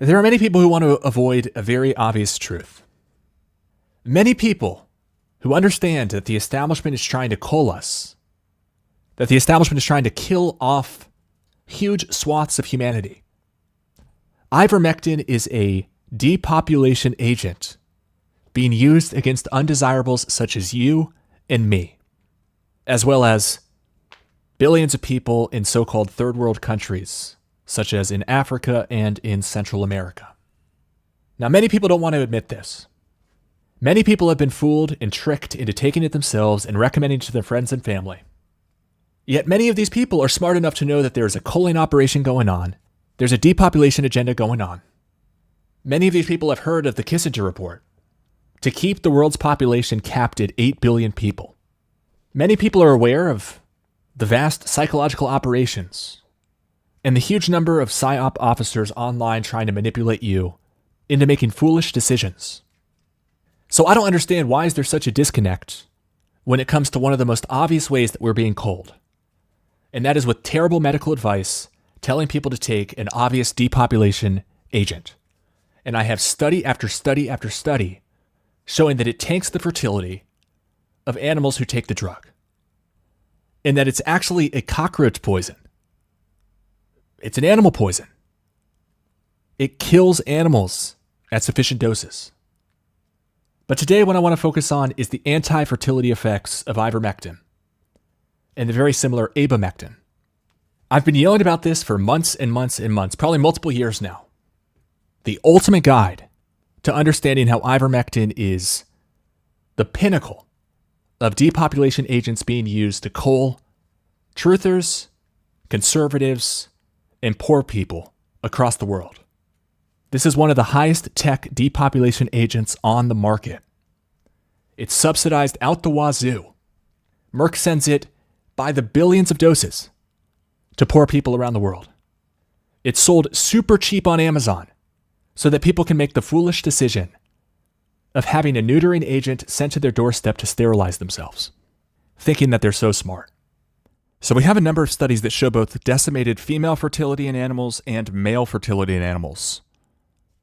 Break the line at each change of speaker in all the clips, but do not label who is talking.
There are many people who want to avoid a very obvious truth. Many people who understand that the establishment is trying to cull us, that the establishment is trying to kill off huge swaths of humanity. Ivermectin is a depopulation agent being used against undesirables such as you and me, as well as billions of people in so-called third world countries, such as in Africa and in Central America. Now, many people don't want to admit this. Many people have been fooled and tricked into taking it themselves and recommending it to their friends and family. Yet many of these people are smart enough to know that there is a culling operation going on. There's a depopulation agenda going on. Many of these people have heard of the Kissinger Report to keep the world's population capped at 8 billion people. Many people are aware of the vast psychological operations and the huge number of PSYOP officers online trying to manipulate you into making foolish decisions. So I don't understand, why is there such a disconnect when it comes to one of the most obvious ways that we're being culled? And that is with terrible medical advice telling people to take an obvious depopulation agent. And I have study after study after study showing that it tanks the fertility of animals who take the drug. And that it's actually a cockroach poison. It's an animal poison. It kills animals at sufficient doses. But today what I want to focus on is the anti-fertility effects of ivermectin and the very similar abamectin. I've been yelling about this for months and months and months, probably multiple years now. The ultimate guide to understanding how ivermectin is the pinnacle of depopulation agents being used to cull truthers, conservatives, and poor people across the world. This is one of the highest tech depopulation agents on the market. It's subsidized out the wazoo. Merck sends it by the billions of doses to poor people around the world. It's sold super cheap on Amazon so that people can make the foolish decision of having a neutering agent sent to their doorstep to sterilize themselves, thinking that they're so smart. So we have a number of studies that show both decimated female fertility in animals and male fertility in animals.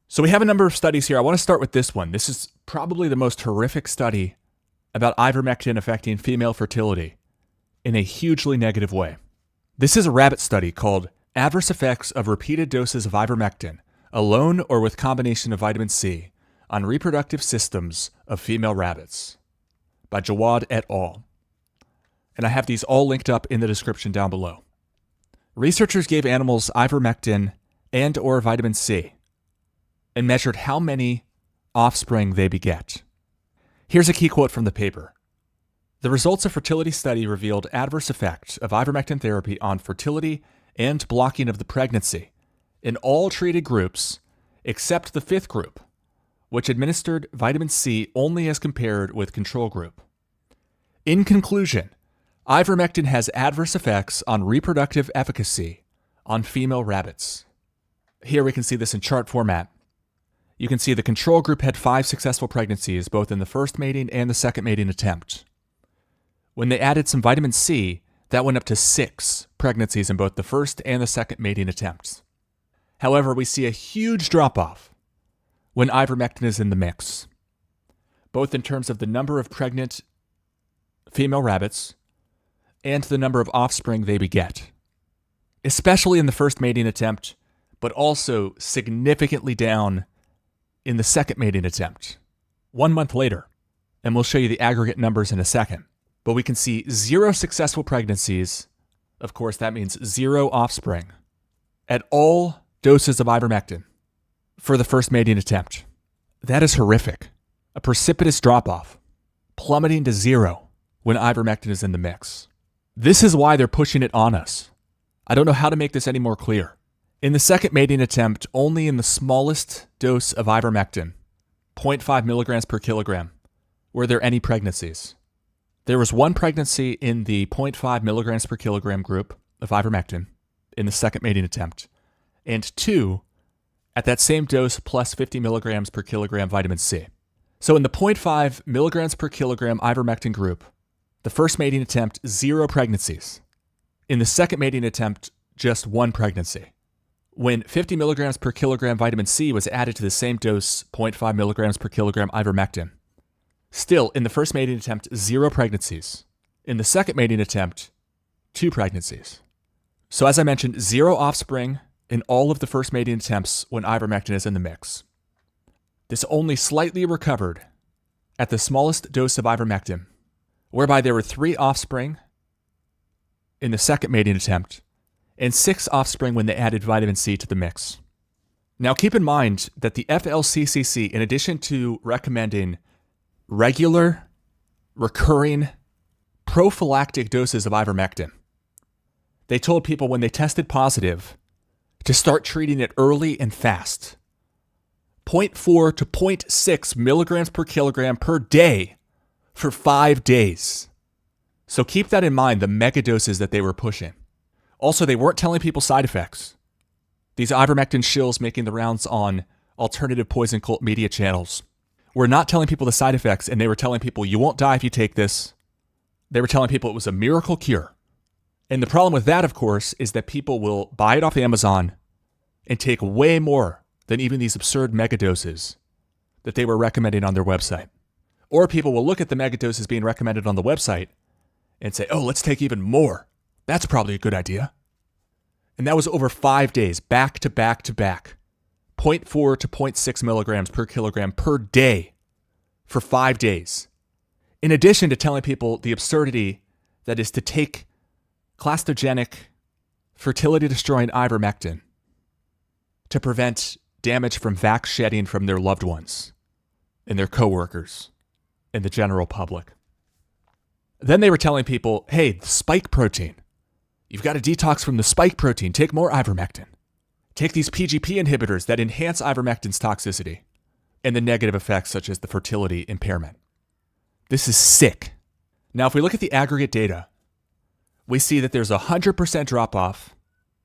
So we have a number of studies here. I want to start with this one. This is probably the most horrific study about ivermectin affecting female fertility in a hugely negative way. This is a rabbit study called Adverse Effects of Repeated Doses of Ivermectin, Alone or with Combination of Vitamin C, on Reproductive Systems of Female Rabbits, by Jawad et al. And I have these all linked up in the description down below. Researchers gave animals ivermectin and or vitamin C and measured how many offspring they beget. Here's a key quote from the paper. The results of fertility study revealed adverse effect of ivermectin therapy on fertility and blocking of the pregnancy in all treated groups except the fifth group, which administered vitamin C only as compared with control group. In conclusion, ivermectin has adverse effects on reproductive efficacy on female rabbits. Here we can see this in chart format. You can see the control group had 5 successful pregnancies, both in the first mating and the second mating attempt. When they added some vitamin C, that went up to 6 pregnancies in both the first and the second mating attempts. However, we see a huge drop-off when ivermectin is in the mix, both in terms of the number of pregnant female rabbits and the number of offspring they beget, especially in the first mating attempt, but also significantly down in the second mating attempt, 1 month later. And we'll show you the aggregate numbers in a second. But we can see 0 successful pregnancies. Of course, that means 0 offspring at all doses of ivermectin for the first mating attempt. That is horrific. A precipitous drop-off, plummeting to 0 when ivermectin is in the mix. This is why they're pushing it on us. I don't know how to make this any more clear. In the second mating attempt, only in the smallest dose of ivermectin, 0.5 milligrams per kilogram, were there any pregnancies. There was 1 pregnancy in the 0.5 milligrams per kilogram group of ivermectin in the second mating attempt, and 2 at that same dose plus 50 milligrams per kilogram vitamin C. So in the 0.5 milligrams per kilogram ivermectin group, the first mating attempt, 0 pregnancies. In the second mating attempt, just 1 pregnancy. when 50 milligrams per kilogram vitamin C was added to the same dose, 0.5 milligrams per kilogram ivermectin. Still, in the first mating attempt, 0 pregnancies. In the second mating attempt, 2 pregnancies. So as I mentioned, 0 offspring in all of the first mating attempts when ivermectin is in the mix. This only slightly recovered at the smallest dose of ivermectin, whereby there were 3 offspring in the second mating attempt and 6 offspring when they added vitamin C to the mix. Now keep in mind that the FLCCC, in addition to recommending regular, recurring, prophylactic doses of ivermectin, they told people when they tested positive to start treating it early and fast. 0.4 to 0.6 milligrams per kilogram per day for 5 days. So keep that in mind, the mega doses that they were pushing. Also, they weren't telling people side effects. These ivermectin shills making the rounds on alternative poison cult media channels were not telling people the side effects, and they were telling people you won't die if you take this. They were telling people it was a miracle cure. And the problem with that, of course, is that people will buy it off Amazon and take way more than even these absurd megadoses that they were recommending on their website. Or people will look at the megadoses being recommended on the website and say, oh, let's take even more. That's probably a good idea. And that was over 5 days, back to back to back. 0.4 to 0.6 milligrams per kilogram per day for 5 days. In addition to telling people the absurdity that is to take clastogenic, fertility-destroying ivermectin to prevent damage from vax shedding from their loved ones and their coworkers and the general public. Then they were telling people, hey, the spike protein. You've got to detox from the spike protein. Take more ivermectin. Take these PGP inhibitors that enhance ivermectin's toxicity and the negative effects such as the fertility impairment. This is sick. Now, if we look at the aggregate data, we see that there's a 100% drop-off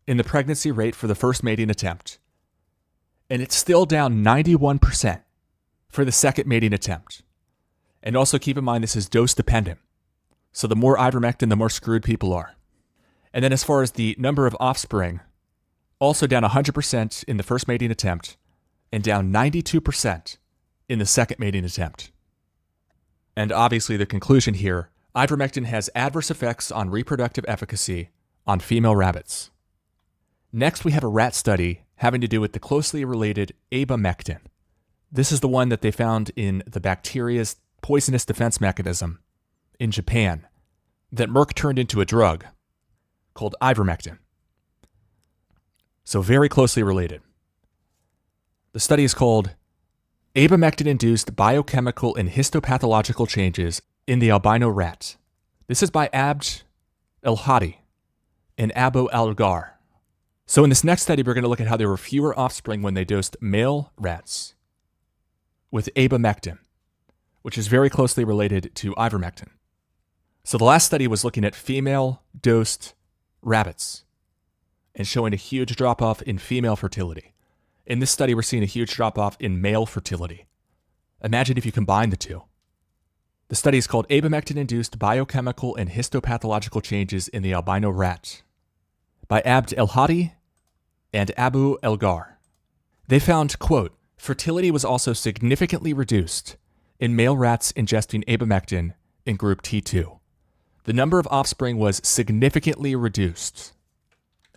in the pregnancy rate for the first mating attempt, and it's still down 91% for the second mating attempt. And also keep in mind this is dose-dependent. So the more ivermectin, the more screwed people are. And then as far as the number of offspring, also down 100% in the first mating attempt and down 92% in the second mating attempt. And obviously the conclusion here, ivermectin has adverse effects on reproductive efficacy on female rabbits. Next, we have a rat study having to do with the closely related Abamectin. This is the one that they found in the bacteria's poisonous defense mechanism in Japan that Merck turned into a drug called Ivermectin. So very closely related. The study is called Abamectin-Induced Biochemical and Histopathological Changes in the Albino Rat. This is by Abd El-Hadi and Abu Al-Gar. So in this next study, we're going to look at how there were fewer offspring when they dosed male rats with Abamectin, which is very closely related to ivermectin. So the last study was looking at female-dosed rabbits and showing a huge drop-off in female fertility. In this study, we're seeing a huge drop-off in male fertility. Imagine if you combine the two. The study is called Abamectin-Induced Biochemical and Histopathological Changes in the Albino Rat by Abd El-Hadi and Abu El-Gar. They found, quote, fertility was also significantly reduced in male rats ingesting abamectin in group T2. The number of offspring was significantly reduced.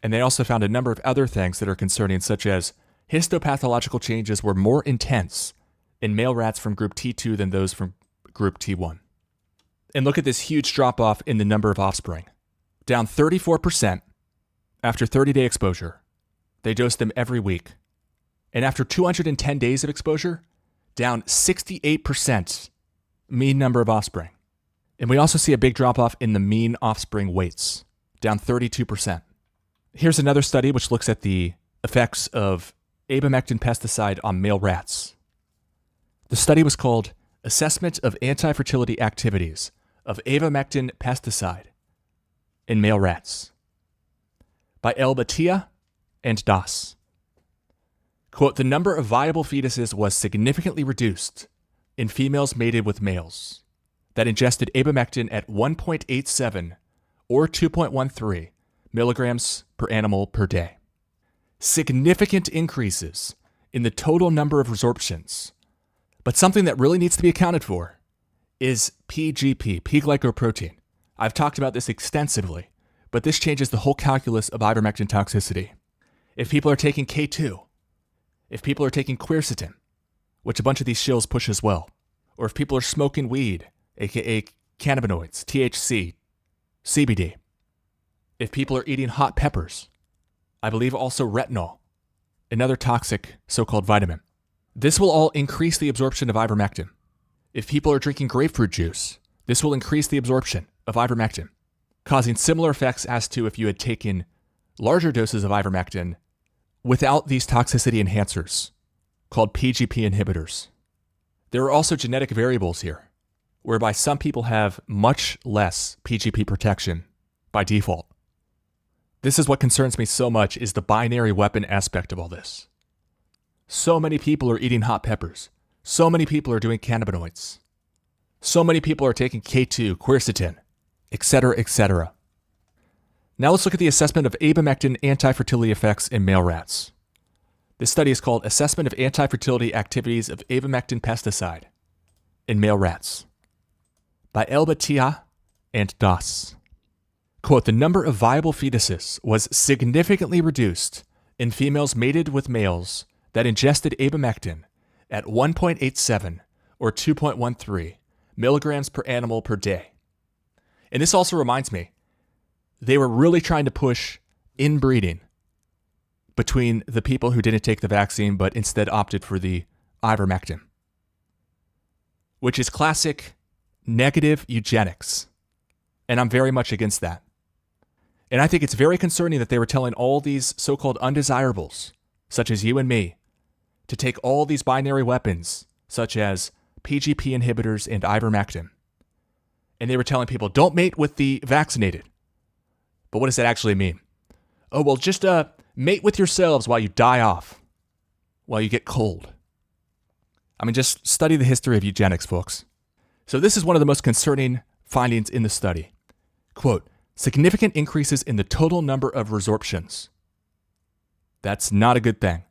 And they also found a number of other things that are concerning, such as histopathological changes were more intense in male rats from group T2 than those from group T1. And look at this huge drop-off in the number of offspring. Down 34% after 30-day exposure. They dosed them every week. And after 210 days of exposure, down 68% mean number of offspring. And we also see a big drop-off in the mean offspring weights, down 32%. Here's another study which looks at the effects of abamectin pesticide on male rats. The study was called Assessment of Anti-Fertility Activities of Abamectin Pesticide in Male Rats by El Batia and Das. Quote, the number of viable fetuses was significantly reduced in females mated with males that ingested abamectin at 1.87 or 2.13 milligrams per animal per day. significant increases in the total number of resorptions. But something that really needs to be accounted for is PGP, P-glycoprotein. I've talked about this extensively, but this changes the whole calculus of ivermectin toxicity. If people are taking K2, if people are taking quercetin, which a bunch of these shills push as well, or if people are smoking weed, aka cannabinoids, THC, CBD, if people are eating hot peppers, I believe also retinol, another toxic so-called vitamin, this will all increase the absorption of ivermectin. If people are drinking grapefruit juice, this will increase the absorption of ivermectin, causing similar effects as to if you had taken larger doses of ivermectin without these toxicity enhancers called PGP inhibitors. There are also genetic variables here, whereby some people have much less PGP protection by default. This is what concerns me so much, is the binary weapon aspect of all this. So many people are eating hot peppers. So many people are doing cannabinoids. So many people are taking K2, quercetin, etc., etc. Now let's look at the assessment of abamectin anti-fertility effects in male rats. This study is called Assessment of Anti-Fertility Activities of Abamectin Pesticide in Male Rats by Elbatia and Das. Quote, the number of viable fetuses was significantly reduced in females mated with males that ingested abamectin at 1.87 or 2.13 milligrams per animal per day. And this also reminds me, they were really trying to push inbreeding between the people who didn't take the vaccine but instead opted for the ivermectin, which is classic negative eugenics. And I'm very much against that. And I think it's very concerning that they were telling all these so-called undesirables, such as you and me, to take all these binary weapons, such as PGP inhibitors and ivermectin. And they were telling people, don't mate with the vaccinated. But what does that actually mean? Oh, well, just mate with yourselves while you die off, while you get cold. I mean, just study the history of eugenics, folks. So this is one of the most concerning findings in the study. Quote, significant increases in the total number of resorptions. That's not a good thing.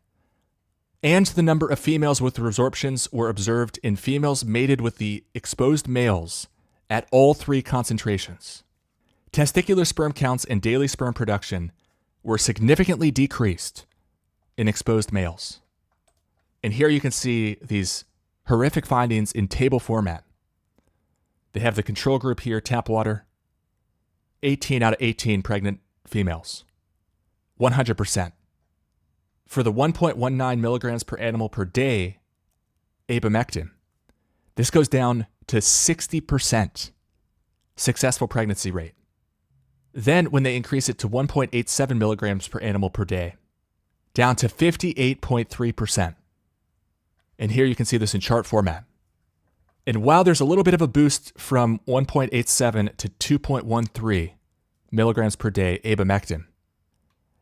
And the number of females with resorptions were observed in females mated with the exposed males at all three concentrations. Testicular sperm counts and daily sperm production were significantly decreased in exposed males. And here you can see these horrific findings in table format. They have the control group here, tap water, 18 out of 18 pregnant females, 100%. For the 1.19 milligrams per animal per day abamectin, this goes down to 60% successful pregnancy rate. Then when they increase it to 1.87 milligrams per animal per day, down to 58.3%. And here you can see this in chart format. And while there's a little bit of a boost from 1.87 to 2.13 milligrams per day abamectin,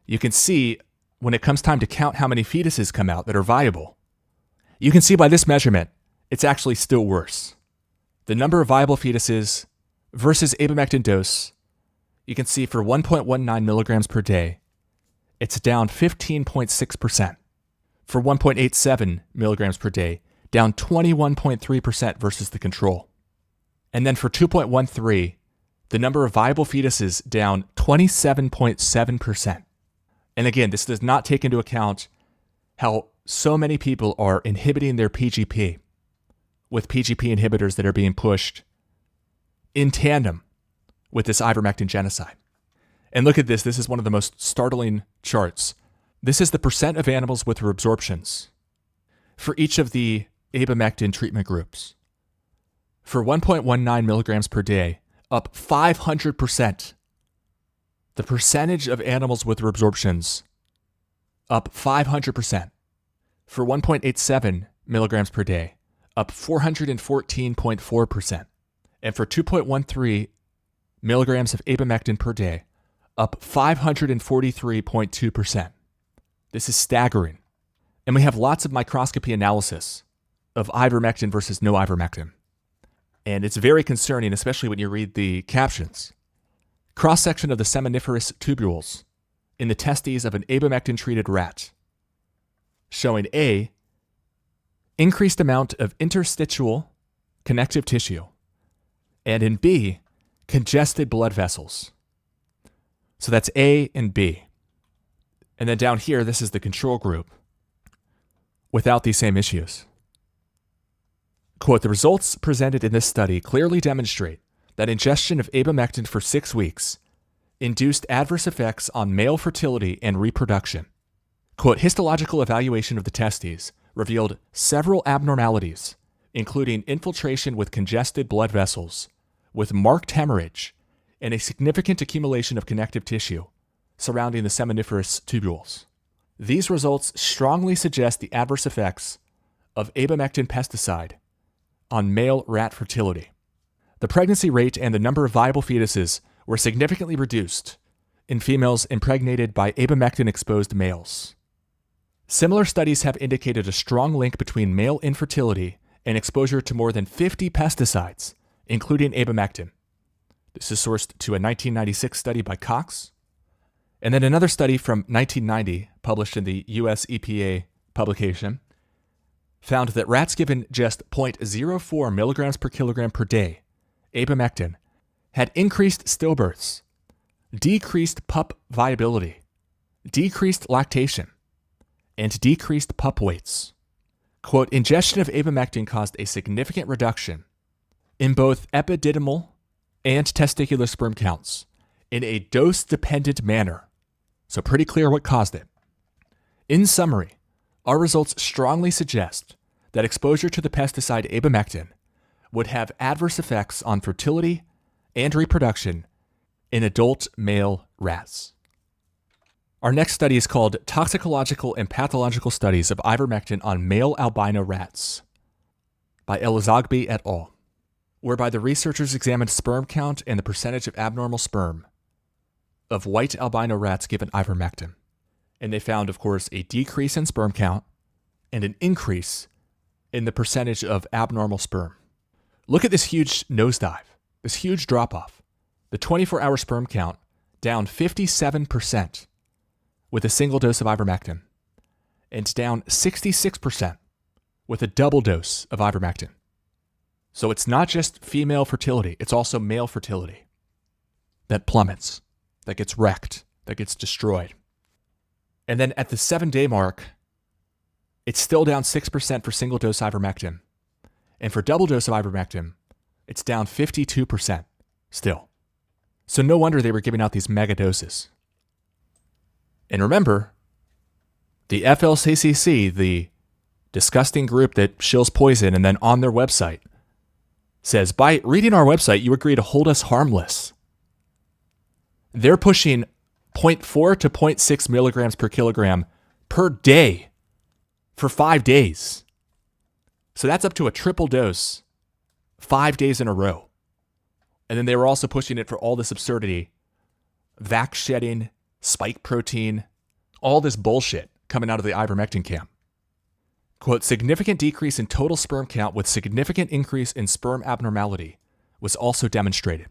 you can see when it comes time to count how many fetuses come out that are viable, you can see by this measurement, it's actually still worse. The number of viable fetuses versus abamectin dose, you can see for 1.19 milligrams per day, it's down 15.6%. For 1.87 milligrams per day, down 21.3% versus the control. And then for 2.13, the number of viable fetuses down 27.7%. And again, this does not take into account how so many people are inhibiting their PGP with PGP inhibitors that are being pushed in tandem with this ivermectin genocide. And look at this. This is one of the most startling charts. This is the percent of animals with resorptions for each of the abamectin treatment groups. For 1.19 milligrams per day, up 500%. The percentage of animals with resorptions, up 500%. For 1.87 milligrams per day, up 414.4%. And for 2.13 milligrams of abamectin per day, up 543.2%. This is staggering. And we have lots of microscopy analysis of ivermectin versus no ivermectin. And it's very concerning, especially when you read the captions. Cross-section of the seminiferous tubules in the testes of an abamectin-treated rat, showing A, increased amount of interstitial connective tissue, and in B, congested blood vessels. So that's A and B. And then down here, this is the control group without these same issues. Quote, the results presented in this study clearly demonstrate that ingestion of abamectin for 6 weeks induced adverse effects on male fertility and reproduction. Quote, histological evaluation of the testes revealed several abnormalities, including infiltration with congested blood vessels, with marked hemorrhage, and a significant accumulation of connective tissue surrounding the seminiferous tubules. These results strongly suggest the adverse effects of abamectin pesticide on male rat fertility. The pregnancy rate and the number of viable fetuses were significantly reduced in females impregnated by abamectin-exposed males. Similar studies have indicated a strong link between male infertility and exposure to more than 50 pesticides, including abamectin. This is sourced to a 1996 study by Cox, and then another study from 1990, published in the US EPA publication, found that rats given just 0.04 milligrams per kilogram per day, abamectin, had increased stillbirths, decreased pup viability, decreased lactation, and decreased pup weights. Quote, ingestion of abamectin caused a significant reduction in both epididymal and testicular sperm counts in a dose-dependent manner. So pretty clear what caused it. In summary, our results strongly suggest that exposure to the pesticide abamectin would have adverse effects on fertility and reproduction in adult male rats. Our next study is called Toxicological and Pathological Studies of Ivermectin on Male Albino Rats by Elizagbe et al., whereby the researchers examined sperm count and the percentage of abnormal sperm of white albino rats given ivermectin. And they found, of course, a decrease in sperm count and an increase in the percentage of abnormal sperm. Look at this huge nosedive, this huge drop-off. The 24-hour sperm count down 57% with a single dose of ivermectin, and down 66% with a double dose of ivermectin. So it's not just female fertility, it's also male fertility that plummets, that gets wrecked, that gets destroyed. And then at the 7-day mark, it's still down 6% for single dose ivermectin. And for double dose of ivermectin, it's down 52% still. So no wonder they were giving out these mega doses. And remember, the FLCCC, the disgusting group that shills poison and then on their website, says, by reading our website, you agree to hold us harmless. They're pushing 0.4 to 0.6 milligrams per kilogram per day for 5 days. So that's up to a triple dose 5 days in a row. And then they were also pushing it for all this absurdity, vac shedding, spike protein, all this bullshit coming out of the ivermectin camp. Quote, significant decrease in total sperm count with significant increase in sperm abnormality was also demonstrated.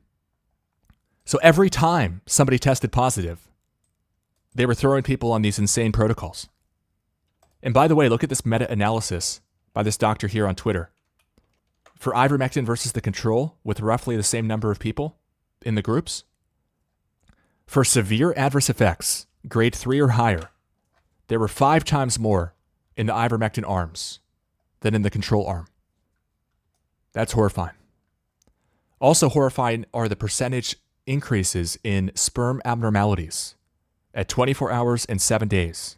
So every time somebody tested positive, they were throwing people on these insane protocols. And by the way, look at this meta-analysis by this doctor here on Twitter. For ivermectin versus the control, with roughly the same number of people in the groups, for severe adverse effects, grade 3 or higher, there were 5 times more in the ivermectin arms than in the control arm. That's horrifying. Also horrifying are the percentage increases in sperm abnormalities at 24 hours and 7 days,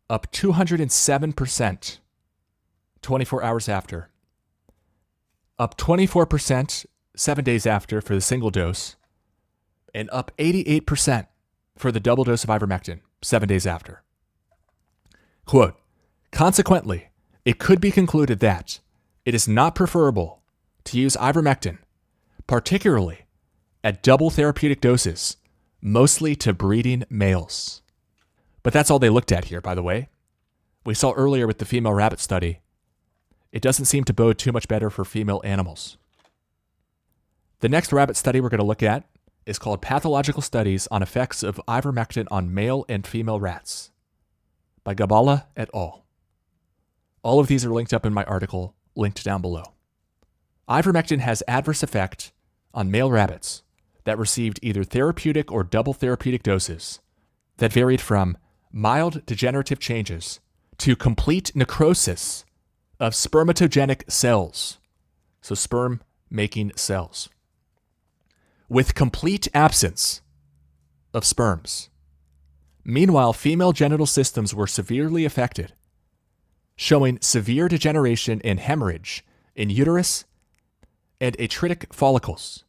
up 207% 24 hours after, up 24% 7 days after for the single dose, and up 88% for the double dose of ivermectin 7 days after. Quote, consequently, it could be concluded that it is not preferable to use ivermectin, particularly at double therapeutic doses, mostly to breeding males. But that's all they looked at here, by the way. We saw earlier with the female rabbit study, it doesn't seem to bode too much better for female animals. The next rabbit study we're going to look at is called Pathological Studies on Effects of Ivermectin on Male and Female Rats by Gabala et al. All of these are linked up in my article, linked down below. Ivermectin has adverse effect on male rabbits that received either therapeutic or double therapeutic doses that varied from mild degenerative changes to complete necrosis of spermatogenic cells, so sperm-making cells, with complete absence of sperms. Meanwhile, female genital systems were severely affected, showing severe degeneration and hemorrhage in uterus and atritic follicles,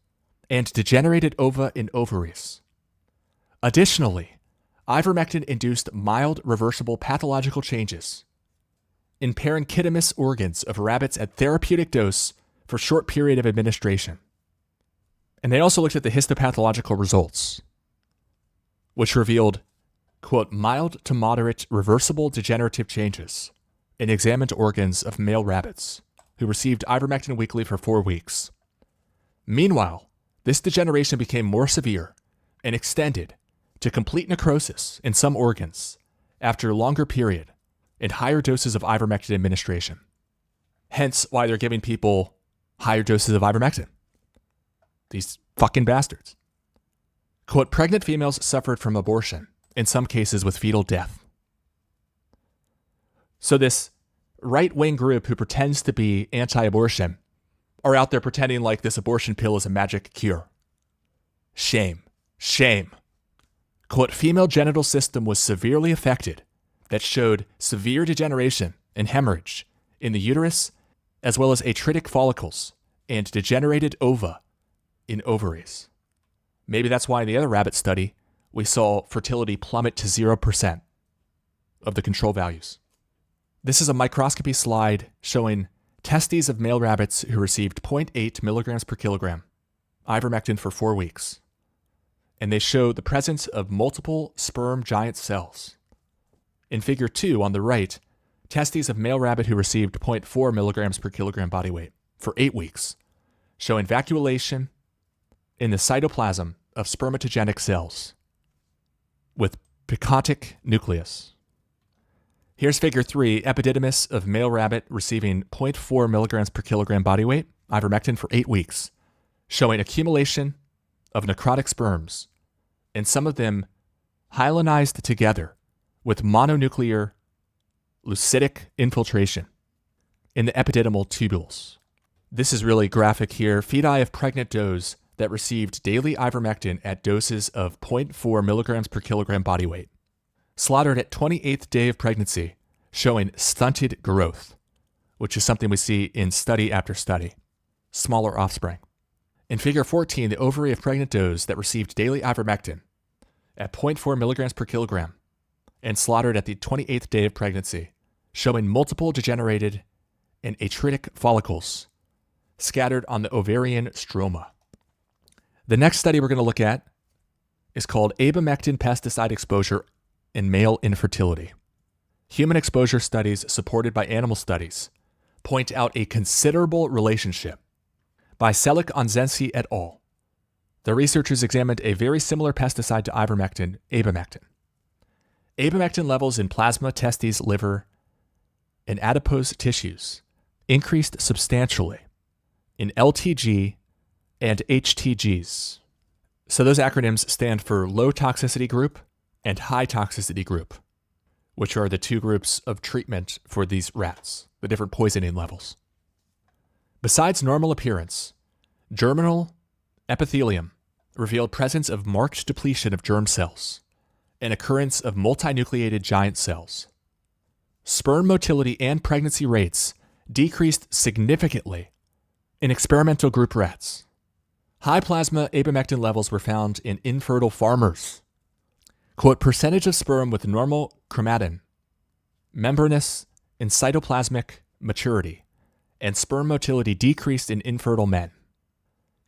and degenerated ova and ovaries. Additionally, ivermectin induced mild reversible pathological changes in parenchymatous organs of rabbits at therapeutic dose for short period of administration. And they also looked at the histopathological results, which revealed, quote, mild to moderate reversible degenerative changes in examined organs of male rabbits who received ivermectin weekly for 4 weeks. Meanwhile, this degeneration became more severe and extended to complete necrosis in some organs after a longer period and higher doses of ivermectin administration. Hence why they're giving people higher doses of ivermectin. These fucking bastards. Quote, pregnant females suffered from abortion, in some cases with fetal death. So this right-wing group who pretends to be anti-abortion are out there pretending like this abortion pill is a magic cure. Shame. Shame. Quote, female genital system was severely affected that showed severe degeneration and hemorrhage in the uterus, as well as atritic follicles and degenerated ova in ovaries. Maybe that's why in the other rabbit study, we saw fertility plummet to 0% of the control values. This is a microscopy slide showing testes of male rabbits who received 0.8 milligrams per kilogram ivermectin for 4 weeks. And they show the presence of multiple sperm giant cells. In figure 2 on the right, testes of male rabbit who received 0.4 milligrams per kilogram body weight for 8 weeks, showing vacuolation in the cytoplasm of spermatogenic cells with picotic nucleus. Here's figure 3, epididymis of male rabbit receiving 0.4 milligrams per kilogram body weight, ivermectin for 8 weeks, showing accumulation of necrotic sperms, and some of them hyalinized together with mononuclear leucitic infiltration in the epididymal tubules. This is really graphic here. Feti of pregnant does that received daily ivermectin at doses of 0.4 milligrams per kilogram body weight, slaughtered at 28th day of pregnancy, showing stunted growth, which is something we see in study after study, smaller offspring. In figure 14, the ovary of pregnant does that received daily ivermectin at 0.4 milligrams per kilogram and slaughtered at the 28th day of pregnancy, showing multiple degenerated and atritic follicles scattered on the ovarian stroma. The next study we're going to look at is called Abamectin pesticide exposure in male infertility. Human exposure studies supported by animal studies point out a considerable relationship. By Selick Onzensi et al., the researchers examined a very similar pesticide to ivermectin, Abamectin. Abamectin levels in plasma, testes, liver, and adipose tissues increased substantially in LTG and HTGs. So those acronyms stand for low toxicity group and high toxicity group, which are the two groups of treatment for these rats, the different poisoning levels. Besides normal appearance, germinal epithelium revealed presence of marked depletion of germ cells and occurrence of multinucleated giant cells. Sperm motility and pregnancy rates decreased significantly in experimental group rats. High plasma abamectin levels were found in infertile farmers. Quote, percentage of sperm with normal chromatin, membranous and cytoplasmic maturity, and sperm motility decreased in infertile men.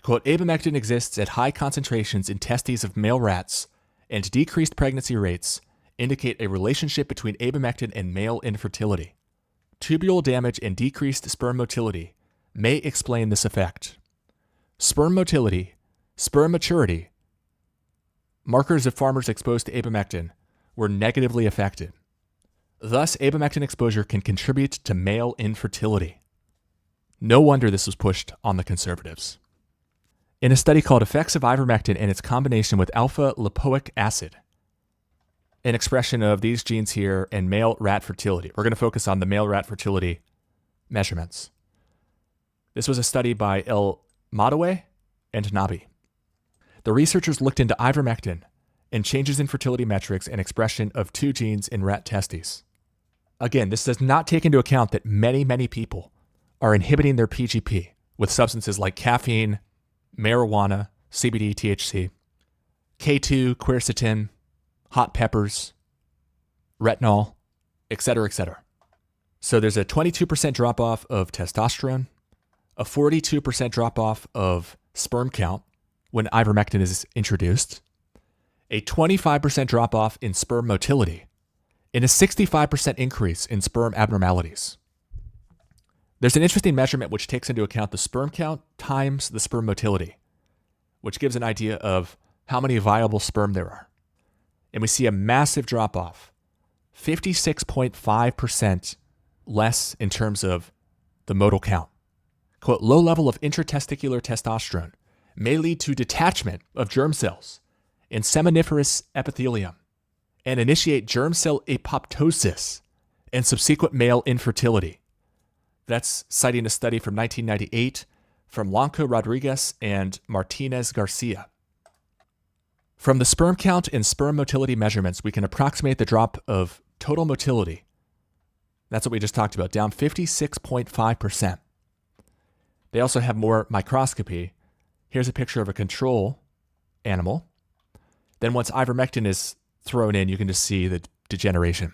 Quote, abamectin exists at high concentrations in testes of male rats, and decreased pregnancy rates indicate a relationship between abamectin and male infertility. Tubule damage and decreased sperm motility may explain this effect. Sperm motility, sperm maturity, markers of farmers exposed to abamectin were negatively affected. Thus, abamectin exposure can contribute to male infertility. No wonder this was pushed on the conservatives. In a study called Effects of Ivermectin and its Combination with Alpha Lipoic Acid, an expression of these genes here in male rat fertility. We're going to focus on the male rat fertility measurements. This was a study by El Madawi and Nabi. The researchers looked into ivermectin and changes in fertility metrics and expression of two genes in rat testes. Again, this does not take into account that many, many people are inhibiting their PGP with substances like caffeine, marijuana, CBD, THC, K2, quercetin, hot peppers, retinol, etc., etc. So there's a 22% drop-off of testosterone, a 42% drop-off of sperm count when ivermectin is introduced, a 25% drop-off in sperm motility, and a 65% increase in sperm abnormalities. There's an interesting measurement which takes into account the sperm count times the sperm motility, which gives an idea of how many viable sperm there are. And we see a massive drop-off, 56.5% less in terms of the motile count. Quote, low level of intratesticular testosterone may lead to detachment of germ cells in seminiferous epithelium and initiate germ cell apoptosis and subsequent male infertility. That's citing a study from 1998 from Blanco Rodriguez and Martinez Garcia. From the sperm count and sperm motility measurements, we can approximate the drop of total motility. That's what we just talked about, down 56.5%. They also have more microscopy. Here's a picture of a control animal. Then once ivermectin is thrown in, you can just see the degeneration.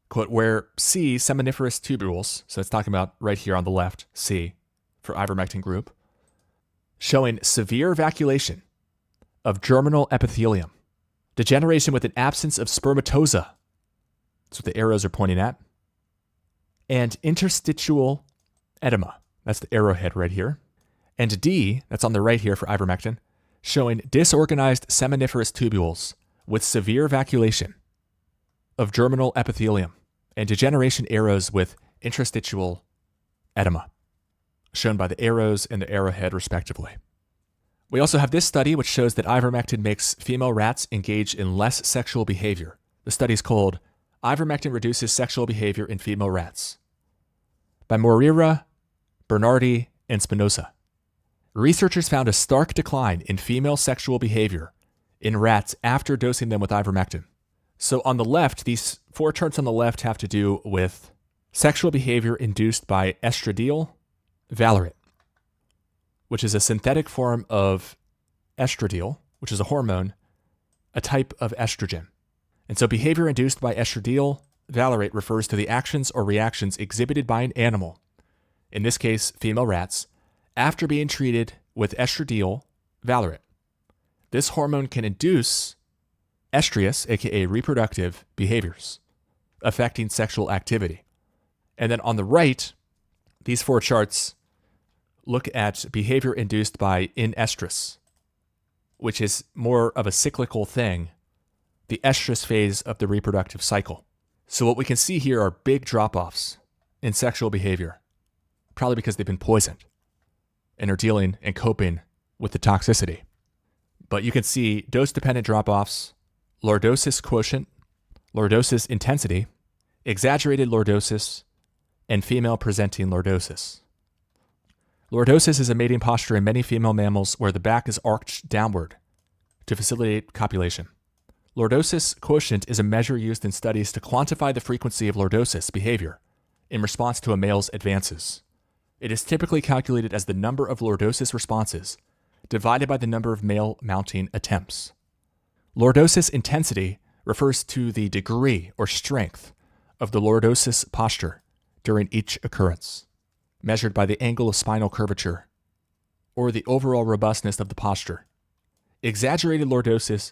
Quote, where C, seminiferous tubules, so it's talking about right here on the left, C, for ivermectin group, showing severe evacuation of germinal epithelium, degeneration with an absence of spermatoza, that's what the arrows are pointing at, and interstitial edema, that's the arrowhead right here, and D, that's on the right here for ivermectin, showing disorganized seminiferous tubules with severe evacuation of germinal epithelium and degeneration arrows with interstitial edema, shown by the arrows and the arrowhead respectively. We also have this study which shows that ivermectin makes female rats engage in less sexual behavior. The study is called Ivermectin Reduces Sexual Behavior in Female Rats by Moreira, Bernardi, and Spinoza. Researchers found a stark decline in female sexual behavior in rats after dosing them with ivermectin. So on the left, these four charts on the left have to do with sexual behavior induced by estradiol valerate, which is a synthetic form of estradiol, which is a hormone, a type of estrogen. And so behavior induced by estradiol valerate refers to the actions or reactions exhibited by an animal, in this case, female rats, after being treated with estradiol valerate. This hormone can induce estrous, aka reproductive behaviors, affecting sexual activity. And then on the right, these four charts look at behavior induced by inestrus, which is more of a cyclical thing, the estrus phase of the reproductive cycle. So what we can see here are big drop-offs in sexual behavior, probably because they've been poisoned and are dealing and coping with the toxicity. But you can see dose-dependent drop-offs, lordosis quotient, lordosis intensity, exaggerated lordosis, and female-presenting lordosis. Lordosis is a mating posture in many female mammals where the back is arched downward to facilitate copulation. Lordosis quotient is a measure used in studies to quantify the frequency of lordosis behavior in response to a male's advances. It is typically calculated as the number of lordosis responses divided by the number of male mounting attempts. Lordosis intensity refers to the degree or strength of the lordosis posture during each occurrence, measured by the angle of spinal curvature or the overall robustness of the posture. Exaggerated lordosis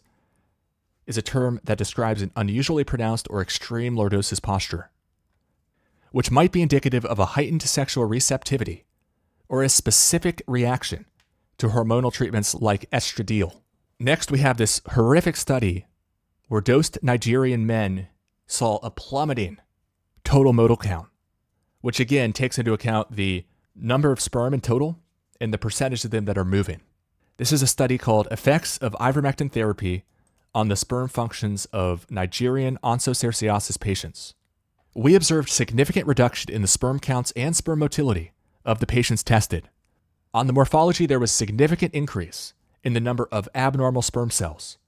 is a term that describes an unusually pronounced or extreme lordosis posture, which might be indicative of a heightened sexual receptivity or a specific reaction to hormonal treatments like estradiol. Next, we have this horrific study where dosed Nigerian men saw a plummeting total motile count, which again takes into account the number of sperm in total and the percentage of them that are moving. This is a study called Effects of Ivermectin Therapy on the Sperm Functions of Nigerian Onchocerciasis Patients. We observed significant reduction in the sperm counts and sperm motility of the patients tested. On the morphology, there was significant increase in the number of abnormal sperm cells.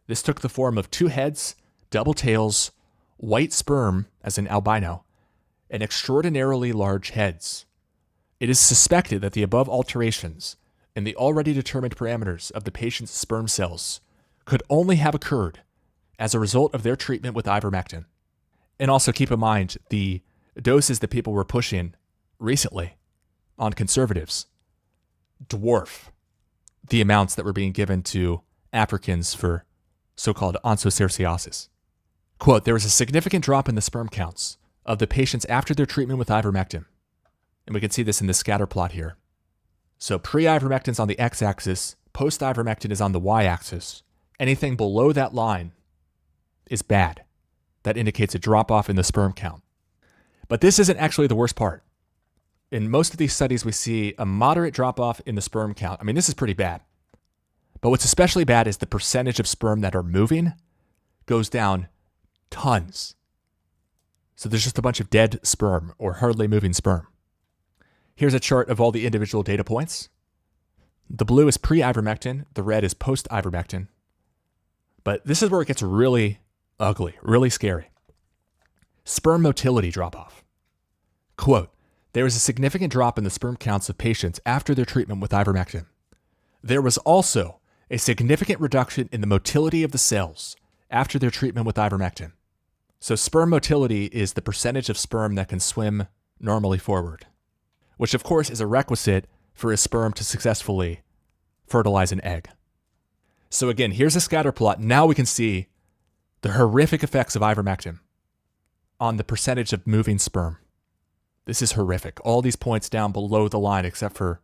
This took the form of 2 heads, double tails, white sperm, as in albino, and extraordinarily large heads. It is suspected that the above alterations in the already determined parameters of the patient's sperm cells could only have occurred as a result of their treatment with ivermectin. And also keep in mind the doses that people were pushing recently on conservatives dwarf the amounts that were being given to Africans for so-called onchocerciasis. Quote, there was a significant drop in the sperm counts of the patients after their treatment with ivermectin. And we can see this in the scatter plot here. So pre-ivermectin is on the x-axis, post-ivermectin is on the y-axis. Anything below that line is bad. That indicates a drop-off in the sperm count. But this isn't actually the worst part. In most of these studies, we see a moderate drop-off in the sperm count. I mean, this is pretty bad. But what's especially bad is the percentage of sperm that are moving goes down tons. So there's just a bunch of dead sperm or hardly moving sperm. Here's a chart of all the individual data points. The blue is pre-ivermectin, the red is post-ivermectin. But this is where it gets really ugly, really scary. Sperm motility drop-off. Quote, there was a significant drop in the sperm counts of patients after their treatment with ivermectin. There was also a significant reduction in the motility of the cells after their treatment with ivermectin. So sperm motility is the percentage of sperm that can swim normally forward, which of course is a requisite for a sperm to successfully fertilize an egg. So again, here's a scatter plot. Now we can see the horrific effects of ivermectin on the percentage of moving sperm. This is horrific. All these points down below the line, except for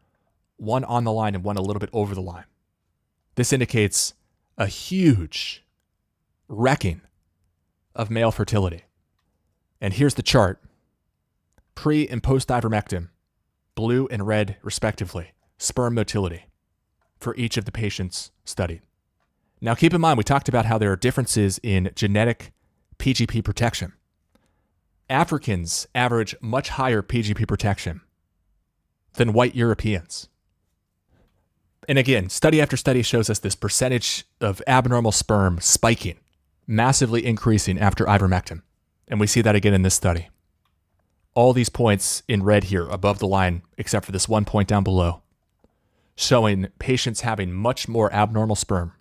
one on the line and one a little bit over the line. This indicates a huge wrecking of male fertility. And here's the chart. Pre and post ivermectin, blue and red respectively, sperm motility for each of the patients studied. Now keep in mind, we talked about how there are differences in genetic PGP protection. Africans average much higher PGP protection than white Europeans. And again, study after study shows us this percentage of abnormal sperm spiking, massively increasing after ivermectin. And we see that again in this study. All these points in red here above the line, except for this one point down below, showing patients having much more abnormal sperm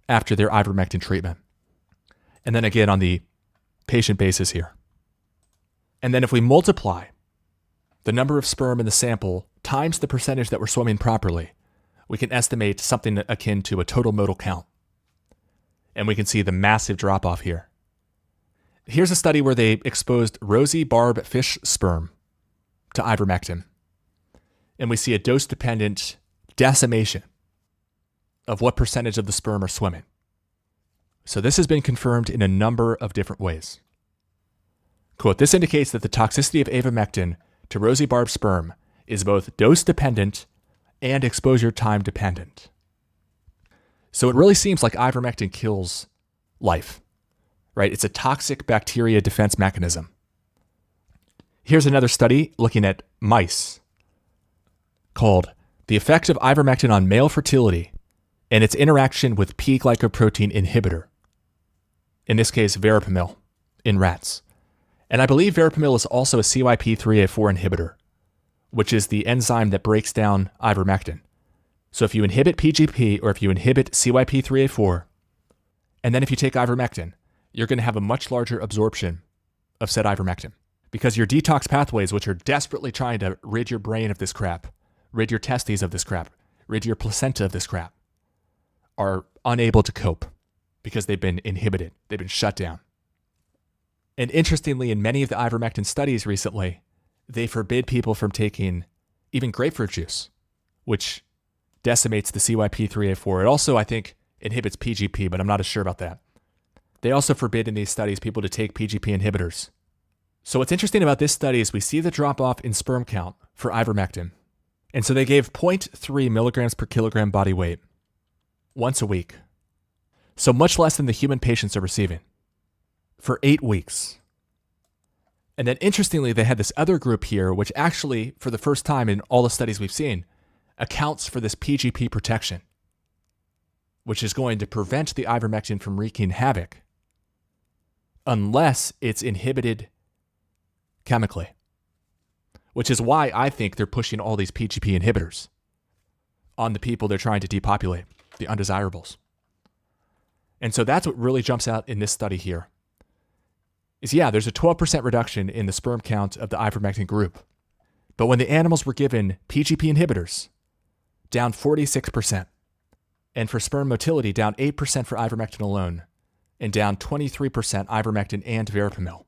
after their ivermectin treatment. And then again on the patient basis here. And then if we multiply the number of sperm in the sample times the percentage that were swimming properly, we can estimate something akin to a total motile count. And we can see the massive drop-off here. Here's a study where they exposed rosy barb fish sperm to ivermectin. And we see a dose-dependent decimation of what percentage of the sperm are swimming. So this has been confirmed in a number of different ways. Quote, this indicates that the toxicity of abamectin to rosy barb sperm is both dose-dependent and exposure time dependent. So it really seems like ivermectin kills life, right? It's a toxic bacteria defense mechanism. Here's another study looking at mice called The Effect of Ivermectin on Male Fertility and Its Interaction with P-glycoprotein Inhibitor. In this case, verapamil in rats. And I believe verapamil is also a CYP3A4 inhibitor, which is the enzyme that breaks down ivermectin. So if you inhibit PGP or if you inhibit CYP3A4, and then if you take ivermectin, you're going to have a much larger absorption of said ivermectin because your detox pathways, which are desperately trying to rid your brain of this crap, rid your testes of this crap, rid your placenta of this crap, are unable to cope because they've been inhibited. They've been shut down. And interestingly, in many of the ivermectin studies recently, they forbid people from taking even grapefruit juice, which decimates the CYP3A4. It also, I think, inhibits PGP, but I'm not as sure about that. They also forbid in these studies people to take PGP inhibitors. So what's interesting about this study is we see the drop-off in sperm count for ivermectin. And so they gave 0.3 milligrams per kilogram body weight once a week. So much less than the human patients are receiving for 8 weeks. And then interestingly, they had this other group here, which actually, for the first time in all the studies we've seen, accounts for this PGP protection, which is going to prevent the ivermectin from wreaking havoc unless it's inhibited chemically, which is why I think they're pushing all these PGP inhibitors on the people they're trying to depopulate, the undesirables. And so that's what really jumps out in this study here. Is there's a 12% reduction in the sperm count of the ivermectin group. But when the animals were given PGP inhibitors, down 46%. And for sperm motility, down 8% for ivermectin alone, and down 23% ivermectin and verapamil.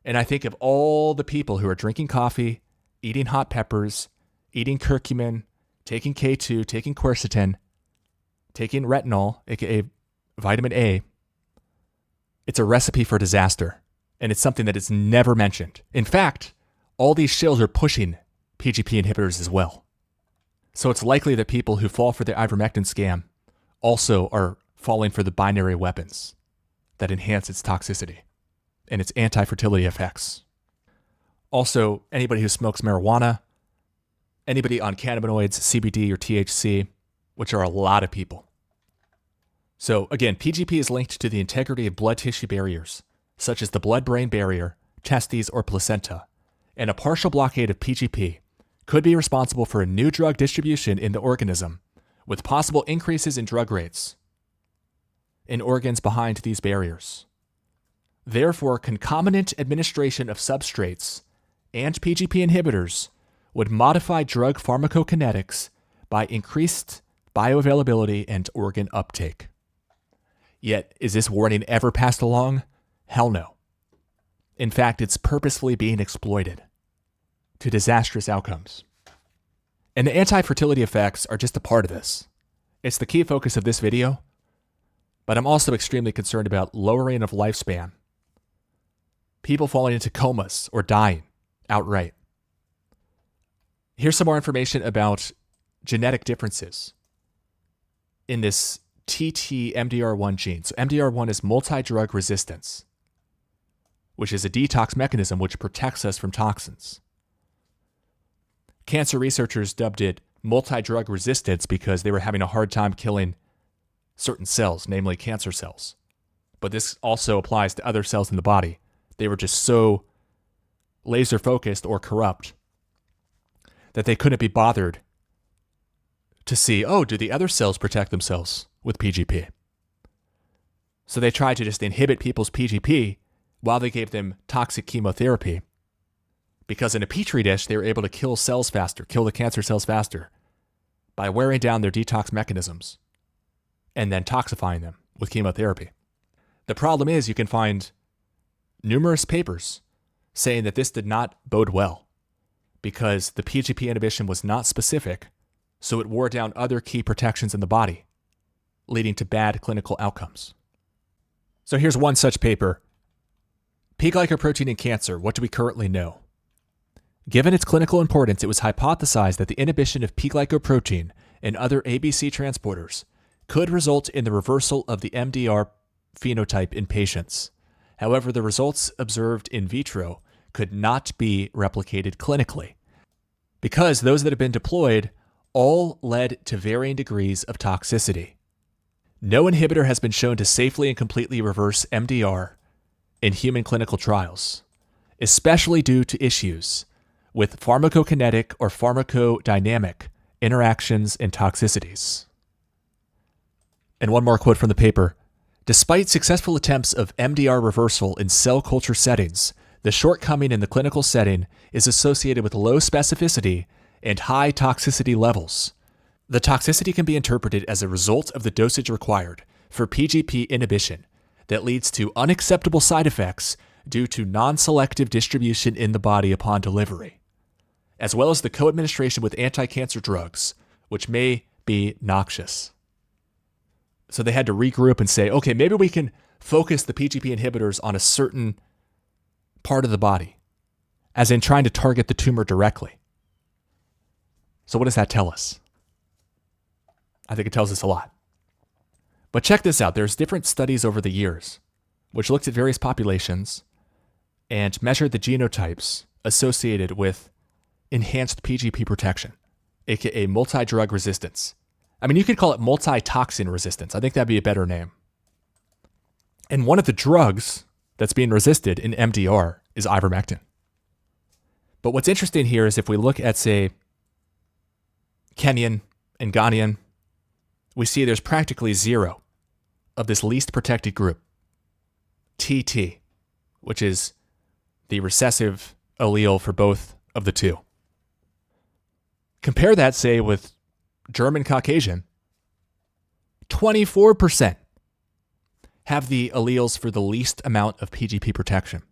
And I think of all the people who are drinking coffee, eating hot peppers, eating curcumin, taking K2, taking quercetin, taking retinol, aka vitamin A, it's a recipe for disaster. And it's something that is never mentioned. In fact, all these shills are pushing PGP inhibitors as well. So it's likely that people who fall for the ivermectin scam also are falling for the binary weapons that enhance its toxicity and its anti-fertility effects. Also, anybody who smokes marijuana, anybody on cannabinoids, CBD or THC, which are a lot of people. So again, PGP is linked to the integrity of blood tissue barriers, such as the blood-brain barrier, testes, or placenta, and a partial blockade of PGP could be responsible for a new drug distribution in the organism, with possible increases in drug rates in organs behind these barriers. Therefore, concomitant administration of substrates and PGP inhibitors would modify drug pharmacokinetics by increased bioavailability and organ uptake. Yet, is this warning ever passed along? Hell no. In fact, it's purposefully being exploited to disastrous outcomes. And the anti-fertility effects are just a part of this. It's the key focus of this video, but I'm also extremely concerned about lowering of lifespan, people falling into comas or dying outright. Here's some more information about genetic differences in this TT-MDR1 gene. So MDR1 is multi-drug resistance, which is a detox mechanism which protects us from toxins. Cancer researchers dubbed it multi-drug resistance because they were having a hard time killing certain cells, namely cancer cells. But this also applies to other cells in the body. They were just so laser focused or corrupt that they couldn't be bothered to see, do the other cells protect themselves with PGP? So they tried to just inhibit people's PGP while they gave them toxic chemotherapy, because in a petri dish, they were able to kill cells faster, kill the cancer cells faster by wearing down their detox mechanisms and then toxifying them with chemotherapy. The problem is you can find numerous papers saying that this did not bode well because the PGP inhibition was not specific, so it wore down other key protections in the body, leading to bad clinical outcomes. So here's one such paper. P-glycoprotein in cancer, what do we currently know? Given its clinical importance, it was hypothesized that the inhibition of P-glycoprotein and other ABC transporters could result in the reversal of the MDR phenotype in patients. However, the results observed in vitro could not be replicated clinically because those that have been deployed all led to varying degrees of toxicity. No inhibitor has been shown to safely and completely reverse MDR in human clinical trials, especially due to issues with pharmacokinetic or pharmacodynamic interactions and toxicities. And one more quote from the paper. Despite successful attempts of MDR reversal in cell culture settings, the shortcoming in the clinical setting is associated with low specificity and high toxicity levels. The toxicity can be interpreted as a result of the dosage required for PGP inhibition that leads to unacceptable side effects due to non-selective distribution in the body upon delivery, as well as the co-administration with anti-cancer drugs, which may be noxious. So they had to regroup and say, okay, maybe we can focus the PGP inhibitors on a certain part of the body, as in trying to target the tumor directly. So what does that tell us? I think it tells us a lot. But check this out. There's different studies over the years which looked at various populations and measured the genotypes associated with enhanced PGP protection, aka multi-drug resistance. I mean, you could call it multi-toxin resistance. I think that'd be a better name. And one of the drugs that's being resisted in MDR is ivermectin. But what's interesting here is if we look at, say, Kenyan and Ghanaian, we see there's practically zero of this least protected group, TT, which is the recessive allele for both of the two. Compare that, say, with German Caucasian, 24% have the alleles for the least amount of PGP protection.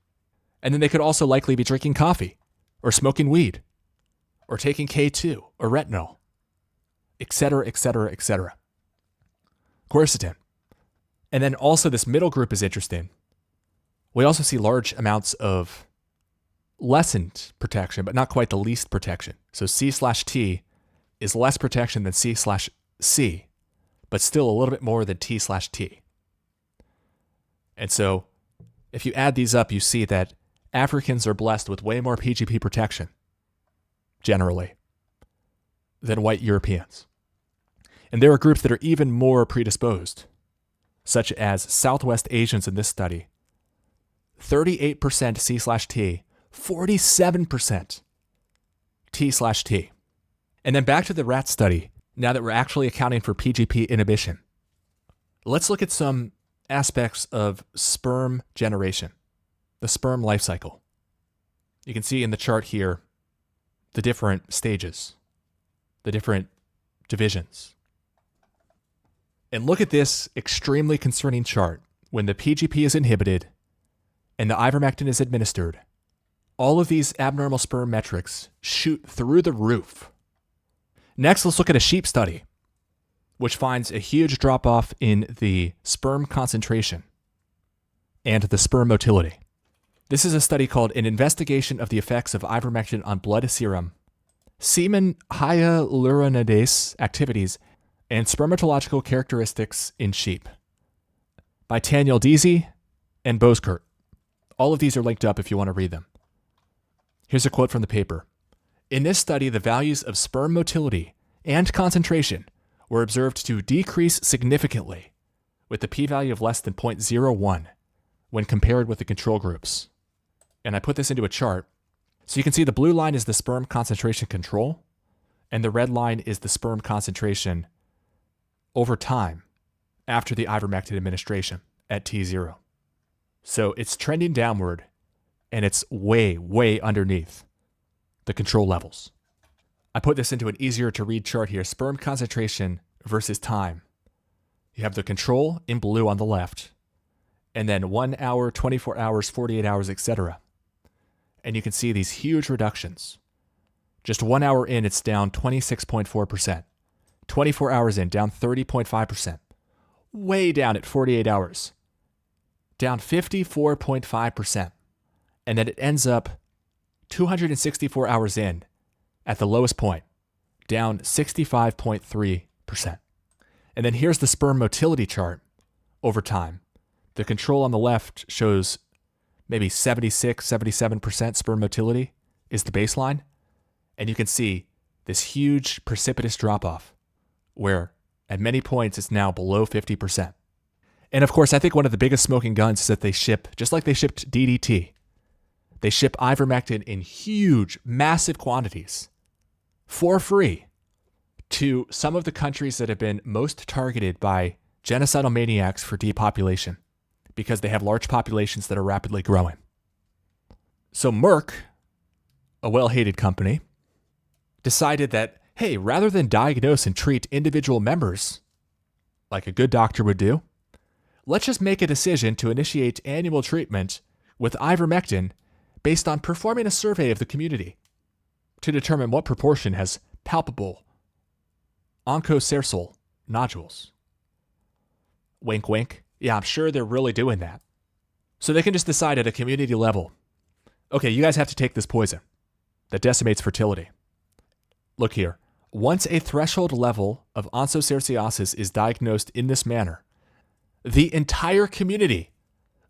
And then they could also likely be drinking coffee or smoking weed or taking K2 or retinol, etc., etc., etc. Quercetin. And then also this middle group is interesting. We also see large amounts of lessened protection, but not quite the least protection. So C/T is less protection than C/C, but still a little bit more than T/T. And so if you add these up, you see that Africans are blessed with way more PGP protection, generally, than white Europeans. And there are groups that are even more predisposed, such as Southwest Asians in this study. 38% C/T, 47% T/T. And then back to the rat study, now that we're actually accounting for PGP inhibition. Let's look at some aspects of sperm generation, the sperm life cycle. You can see in the chart here the different stages, the different divisions. And look at this extremely concerning chart. When the PGP is inhibited and the ivermectin is administered, all of these abnormal sperm metrics shoot through the roof. Next, let's look at a sheep study, which finds a huge drop-off in the sperm concentration and the sperm motility. This is a study called An Investigation of the Effects of Ivermectin on Blood Serum, Semen Hyaluronidase Activities, and Spermatological Characteristics in Sheep by Taniel Deasy and Boskert. All of these are linked up if you want to read them. Here's a quote from the paper. In this study, the values of sperm motility and concentration were observed to decrease significantly with the p-value of less than 0.01 when compared with the control groups. And I put this into a chart. So you can see the blue line is the sperm concentration control, and the red line is the sperm concentration over time after the ivermectin administration at T0. So it's trending downward, and it's way, way underneath the control levels. I put this into an easier to read chart here. Sperm concentration versus time. You have the control in blue on the left, and then 1 hour, 24 hours, 48 hours, etc. And you can see these huge reductions. Just 1 hour in, it's down 26.4%. 24 hours in, down 30.5%. Way down at 48 hours, down 54.5%. And then it ends up 264 hours in at the lowest point, down 65.3%. And then here's the sperm motility chart over time. The control on the left shows maybe 76, 77% sperm motility is the baseline. And you can see this huge precipitous drop-off where at many points it's now below 50%. And of course, I think one of the biggest smoking guns is that they ship, just like they shipped DDT, they ship ivermectin in huge, massive quantities for free to some of the countries that have been most targeted by genocidal maniacs for depopulation because they have large populations that are rapidly growing. So Merck, a well-hated company, decided that, hey, rather than diagnose and treat individual members like a good doctor would do, let's just make a decision to initiate annual treatment with ivermectin based on performing a survey of the community to determine what proportion has palpable onchocercal nodules. Wink, wink. Yeah, I'm sure they're really doing that. So they can just decide at a community level, okay, you guys have to take this poison that decimates fertility. Look here. Once a threshold level of onchocerciasis is diagnosed in this manner, the entire community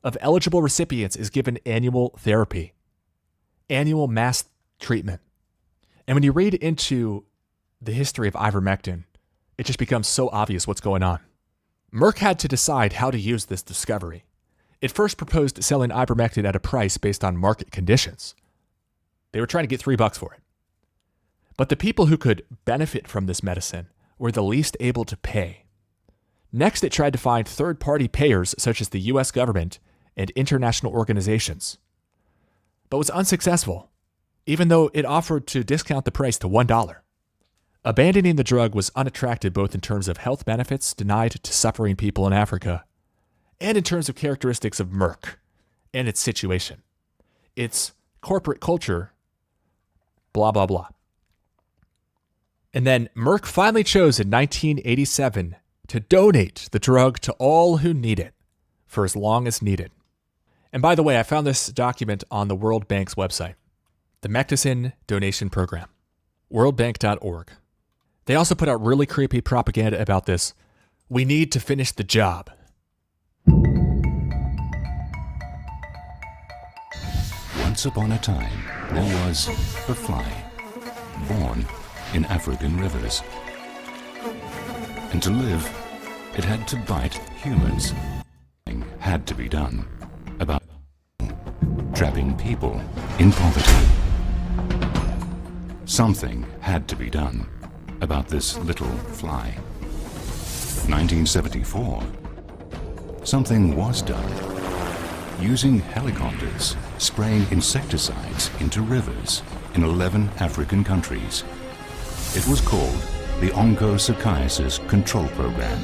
of eligible recipients is given annual therapy, annual mass treatment. And when you read into the history of ivermectin, it just becomes so obvious what's going on. Merck had to decide how to use this discovery. It first proposed selling ivermectin at a price based on market conditions. They were trying to get $3 for it. But the people who could benefit from this medicine were the least able to pay. Next, it tried to find third-party payers such as the US government and international organizations, but was unsuccessful, even though it offered to discount the price to $1. Abandoning the drug was unattractive both in terms of health benefits denied to suffering people in Africa and in terms of characteristics of Merck and its situation, its corporate culture, blah, blah, blah. And then Merck finally chose in 1987 to donate the drug to all who need it for as long as needed. And by the way, I found this document on the World Bank's website, the Mectin Donation Program, worldbank.org. They also put out really creepy propaganda about this. We need to finish the job.
Once upon a time, there was a fly born in African rivers. And to live, it had to bite humans. Something had to be done about trapping people in poverty. Something had to be done about this little fly. 1974. Something was done. Using helicopters, spraying insecticides into rivers in 11 African countries. It was called the Onchocerciasis Control Program.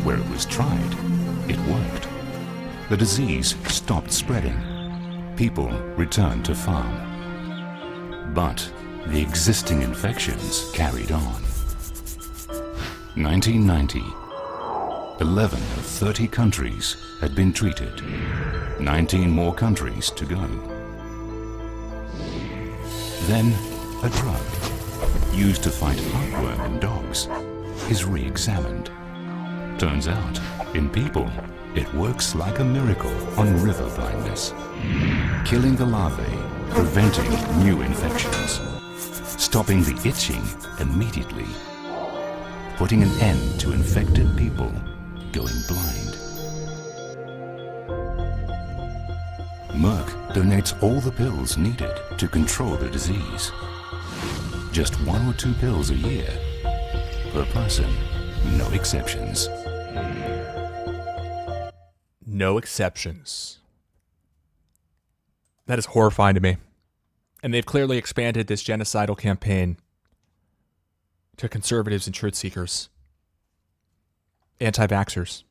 Where it was tried, it worked. The disease stopped spreading. People returned to farm. But the existing infections carried on. 1990. 11 of 30 countries had been treated. 19 more countries to go. Then a drug used to fight heartworm in dogs is re-examined. Turns out, in people, it works like a miracle on river blindness, killing the larvae, preventing new infections, stopping the itching immediately, putting an end to infected people going blind. Merck donates all the pills needed to control the disease. Just 1 or 2 pills a year per person, no exceptions.
No exceptions. That is horrifying to me. And they've clearly expanded this genocidal campaign to conservatives and truth seekers, anti-vaxxers.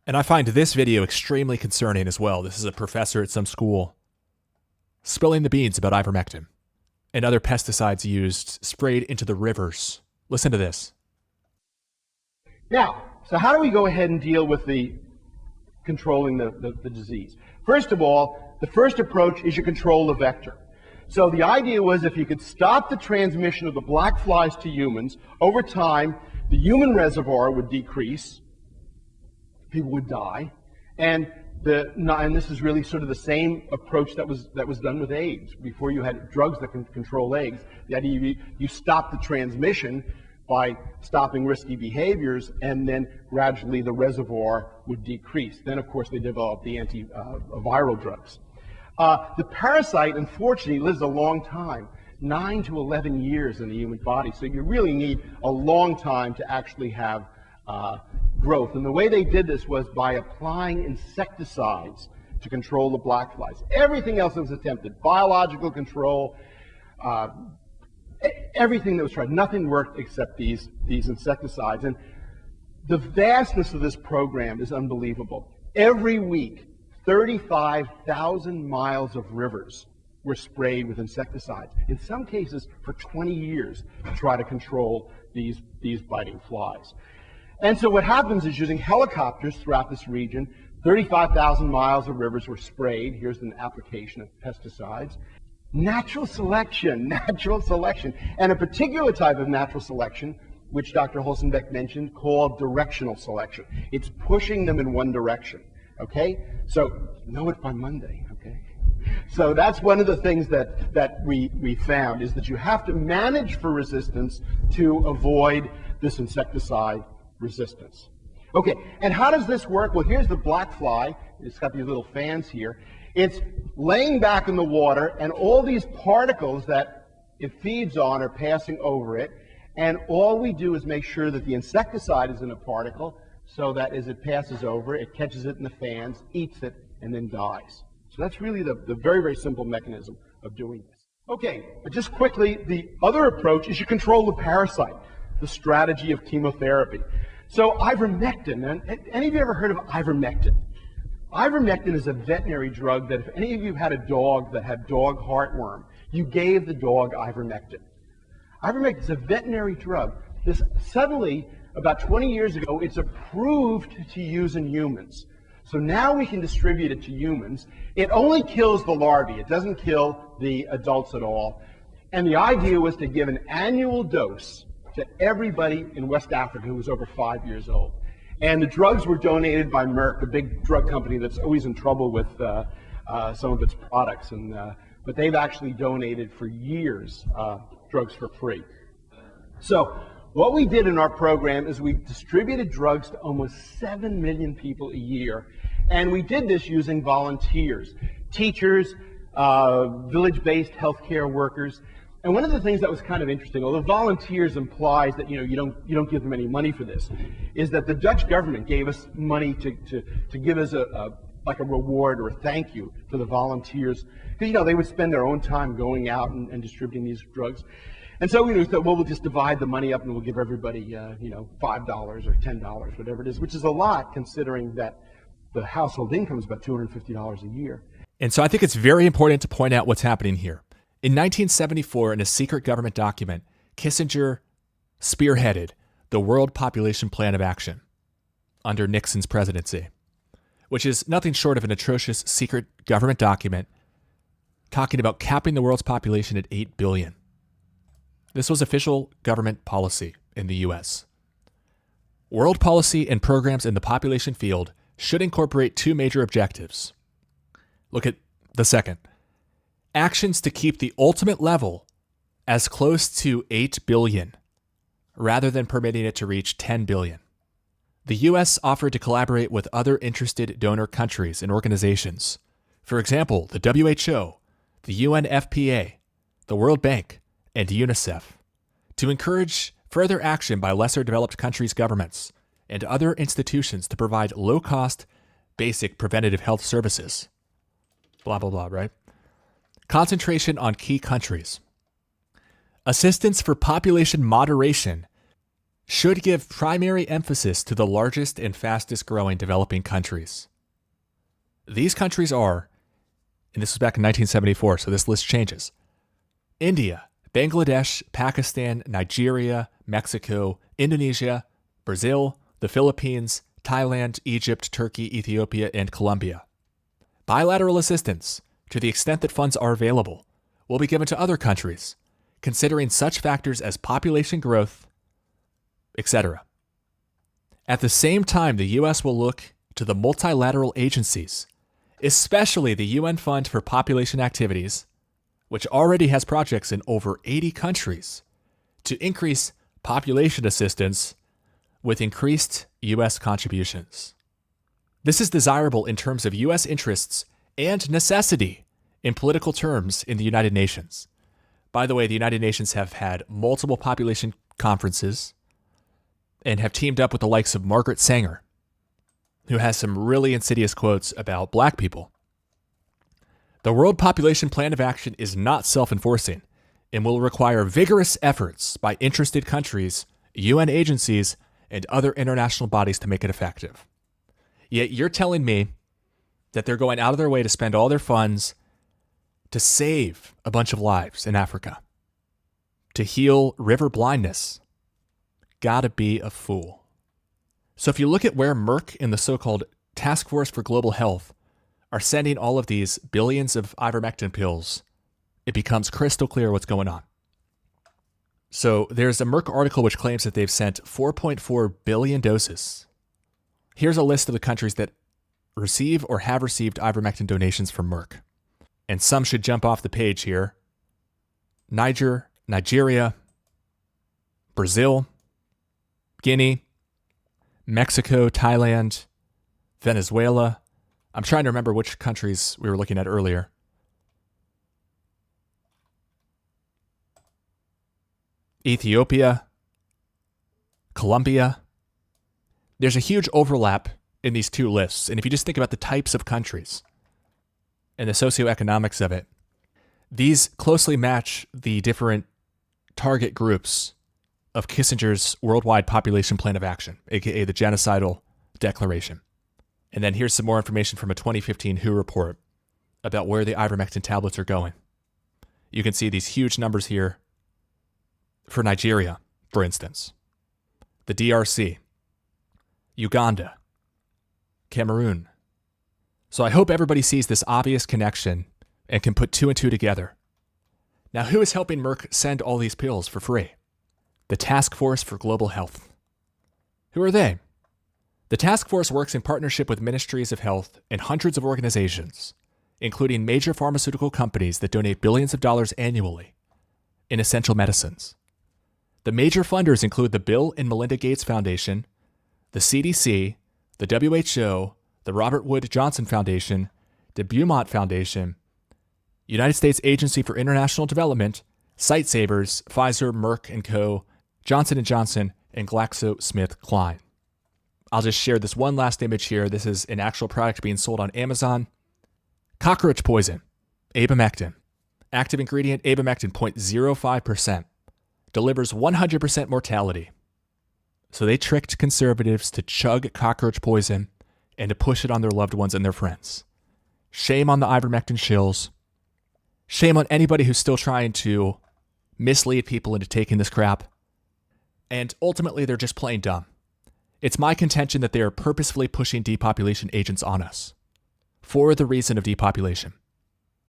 And I find this video extremely concerning as well. This is a professor at some school spilling the beans about ivermectin and other pesticides used, sprayed into the rivers. Listen to this.
Now, so how do we go ahead and deal with the controlling the disease? First of all, the first approach is you control the vector. So the idea was if you could stop the transmission of the black flies to humans, over time, the human reservoir would decrease, people would die, and this is really sort of the same approach that was done with AIDS. Before you had drugs that can control AIDS, the idea you stop the transmission by stopping risky behaviors, and then gradually the reservoir would decrease. Then, of course, they developed the antiviral drugs. The parasite, unfortunately, lives a long time, 9 to 11 years in the human body. So you really need a long time to actually have growth. And the way they did this was by applying insecticides to control the black flies. Everything else that was attempted, biological control, everything that was tried, nothing worked except these insecticides. And the vastness of this program is unbelievable. Every week, 35,000 miles of rivers were sprayed with insecticides, in some cases for 20 years, to try to control these biting flies. And so what happens is using helicopters throughout this region, 35,000 miles of rivers were sprayed. Here's an application of pesticides. Natural selection, and a particular type of natural selection, which Dr. Holzenbeck mentioned, called directional selection. It's pushing them in one direction, okay? So know it by Monday, okay? So that's one of the things that we found, is that you have to manage for resistance to avoid this insecticide resistance. Okay, and how does this work? Well, here's the black fly. It's got these little fans here. It's laying back in the water, and all these particles that it feeds on are passing over it, and all we do is make sure that the insecticide is in a particle, so that as it passes over, it catches it in the fans, eats it, and then dies. So that's really the very, very simple mechanism of doing this. Okay, but just quickly, the other approach is you control the parasite, the strategy of chemotherapy. So ivermectin, and any of you ever heard of ivermectin? Ivermectin is a veterinary drug that if any of you had a dog that had dog heartworm, you gave the dog ivermectin. Ivermectin is a veterinary drug. This suddenly, about 20 years ago, it's approved to use in humans. So now we can distribute it to humans. It only kills the larvae. It doesn't kill the adults at all. And the idea was to give an annual dose to everybody in West Africa who was over 5 years old. And the drugs were donated by Merck, a big drug company that's always in trouble with some of its products. But they've actually donated for years drugs for free. So what we did in our program is we distributed drugs to almost 7 million people a year. And we did this using volunteers, teachers, village-based healthcare workers. And one of the things that was kind of interesting, although volunteers implies that you don't give them any money for this, is that the Dutch government gave us money to give us like a reward or a thank you to the volunteers, because they would spend their own time going out and distributing these drugs. And so we thought, well, we'll just divide the money up and we'll give everybody $5 or $10, whatever it is, which is a lot considering that the household income is about $250 a year.
And so I think it's very important to point out what's happening here. In 1974, in a secret government document, Kissinger spearheaded the World Population Plan of Action under Nixon's presidency, which is nothing short of an atrocious secret government document talking about capping the world's population at 8 billion. This was official government policy in the U.S. World policy and programs in the population field should incorporate two major objectives. Look at the second. Actions to keep the ultimate level as close to 8 billion, rather than permitting it to reach 10 billion. The U.S. offered to collaborate with other interested donor countries and organizations. For example, the WHO, the UNFPA, the World Bank, and UNICEF, to encourage further action by lesser developed countries' governments and other institutions to provide low-cost, basic preventative health services. Blah, blah, blah, right? Concentration on key countries. Assistance for population moderation should give primary emphasis to the largest and fastest growing developing countries. These countries are, and this was back in 1974, so this list changes: India, Bangladesh, Pakistan, Nigeria, Mexico, Indonesia, Brazil, the Philippines, Thailand, Egypt, Turkey, Ethiopia, and Colombia. Bilateral assistance, to the extent that funds are available, will be given to other countries, considering such factors as population growth, etc. At the same time, the U.S. will look to the multilateral agencies, especially the UN Fund for Population Activities, which already has projects in over 80 countries, to increase population assistance with increased U.S. contributions. This is desirable in terms of U.S. interests and necessity in political terms in the United Nations. By the way, the United Nations have had multiple population conferences and have teamed up with the likes of Margaret Sanger, who has some really insidious quotes about black people. The World Population Plan of Action is not self-enforcing and will require vigorous efforts by interested countries, UN agencies, and other international bodies to make it effective. Yet you're telling me that they're going out of their way to spend all their funds to save a bunch of lives in Africa, to heal river blindness. Gotta be a fool. So if you look at where Merck and the so-called Task Force for Global Health are sending all of these billions of ivermectin pills, it becomes crystal clear what's going on. So there's a Merck article which claims that they've sent 4.4 billion doses. Here's a list of the countries that receive or have received ivermectin donations from Merck. And some should jump off the page here. Nigeria, Brazil, Guinea, Mexico, Thailand, Venezuela. I'm trying to remember which countries we were looking at earlier. Ethiopia, Colombia. There's a huge overlap in these two lists. And if you just think about the types of countries and the socioeconomics of it, these closely match the different target groups of Kissinger's Worldwide Population Plan of Action, aka the Genocidal Declaration. And then here's some more information from a 2015 WHO report about where the ivermectin tablets are going. You can see these huge numbers here for Nigeria, for instance, the DRC, Uganda, Cameroon. So I hope everybody sees this obvious connection and can put two and two together. Now, who is helping Merck send all these pills for free? The Task Force for Global Health. Who are they? The task force works in partnership with ministries of health and hundreds of organizations, including major pharmaceutical companies that donate billions of dollars annually in essential medicines. The major funders include the Bill and Melinda Gates Foundation, the CDC, the WHO, the Robert Wood Johnson Foundation, the Beaumont Foundation, United States Agency for International Development, Sightsavers, Pfizer, Merck & Co., Johnson & Johnson, and GlaxoSmithKline. I'll just share this one last image here. This is an actual product being sold on Amazon. Cockroach poison, Abamectin. Active ingredient, Abamectin, 0.05%. Delivers 100% mortality. So they tricked conservatives to chug cockroach poison and to push it on their loved ones and their friends. Shame on the ivermectin shills. Shame on anybody who's still trying to mislead people into taking this crap. And ultimately, they're just plain dumb. It's my contention that they are purposefully pushing depopulation agents on us for the reason of depopulation.